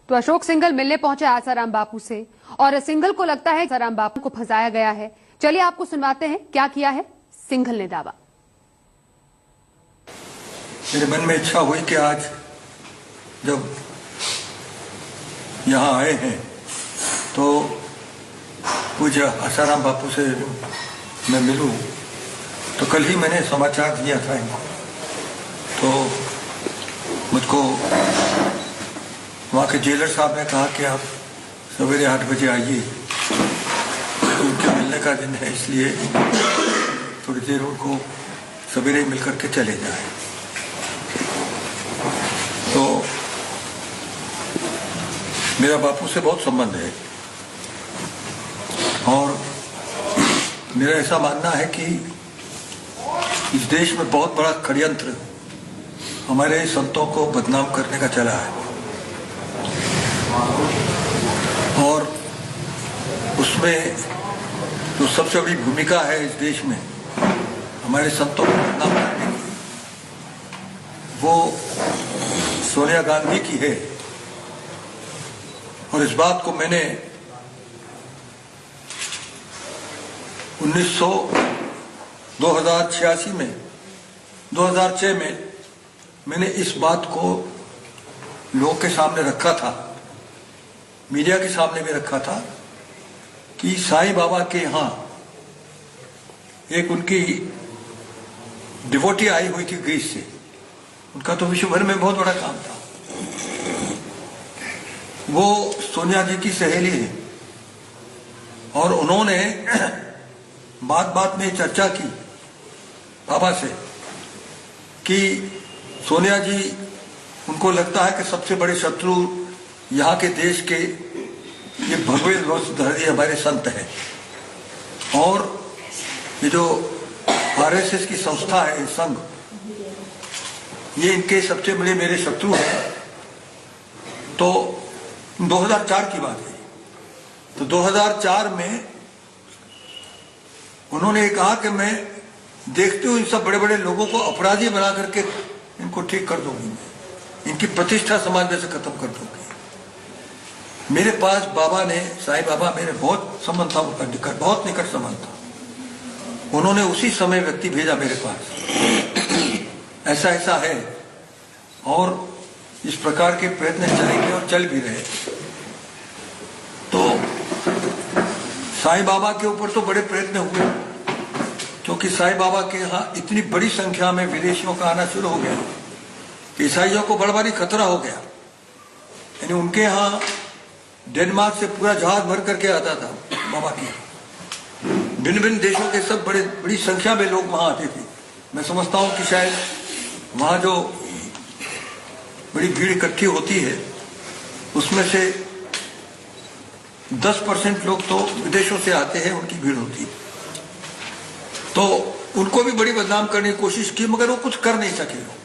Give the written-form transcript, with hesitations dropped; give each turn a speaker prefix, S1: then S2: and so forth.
S1: तो अशोक सिंघल मिलने पहुंचे आसाराम बापू से और सिंघल को लगता है आसाराम बापू को फंसाया गया है। चलिए आपको सुनवाते हैं क्या किया है सिंघल ने दावा।
S2: मेरे मन में इच्छा हुई कि आज जब यहाँ आए हैं तो पूज्य आसाराम बापू से मैं मिलूं। तो कल ही मैंने समाचार दिया था इनको, तो मुझको वहाँ के जेलर साहब ने कहा कि आप सवेरे 8 बजे आइए, तो उनके मिलने का दिन है, इसलिए थोड़ी देर उनको सवेरे मिल करके चले जाए। तो मेरा बापू से बहुत संबंध है और मेरा ऐसा मानना है कि इस देश में बहुत बड़ा षड्यंत्र हमारे संतों को बदनाम करने का चला है और उसमें जो सबसे बड़ी भूमिका है इस देश में हमारे संतों को बदनाम करने की, वो सोनिया गांधी की है। और इस बात को मैंने 2006 में मैंने इस बात को लोगों के सामने रखा था, मीडिया के सामने भी रखा था कि साईं बाबा के यहाँ एक उनकी डिवोटी आई हुई थी ग्रीस से। उनका तो विश्व भर में बहुत बड़ा काम था। वो सोनिया जी की सहेली है और उन्होंने बात बात में चर्चा की बाबा से कि सोनिया जी, उनको लगता है कि सबसे बड़े शत्रु यहाँ के देश के ये भगवे रोजधारी हमारे संत हैं और ये जो आरएसएस की संस्था है, संघ, ये इनके सबसे बड़े मेरे शत्रु हैं। तो 2004 की बात है। तो 2004 में उन्होंने कहा कि मैं देखती हूँ इन सब बड़े बड़े लोगों को अपराधी बना करके इनको ठीक कर दूंगी, मैं इनकी प्रतिष्ठा समाज में से खत्म कर दूंगी। मेरे पास बाबा ने, साईं बाबा, मेरे बहुत संबंध था, बहुत निकट संबंध था। उन्होंने उसी समय व्यक्ति भेजा मेरे पास, ऐसा ऐसा है और इस प्रकार के प्रयत्न चलेंगे और चल भी रहे। तो साईं बाबा के ऊपर तो बड़े प्रयत्न हुए क्योंकि साईं बाबा के यहाँ इतनी बड़ी संख्या में विदेशियों का आना शुरू हो गया, ईसाइयों को बड़ा भारी खतरा हो गया। यानी उनके यहाँ डेनमार्क से पूरा जहाज भर करके आता था बाबा के यहाँ। भिन्न भिन्न देशों के सब बड़ी संख्या में लोग वहां आते थे। मैं समझता हूँ कि शायद वहां जो बड़ी भीड़ इकट्ठी होती है उसमें से 10% लोग तो विदेशों से आते हैं, उनकी भीड़ होती है। तो उनको भी बड़ी बदनाम करने की कोशिश की मगर वो कुछ कर नहीं सके।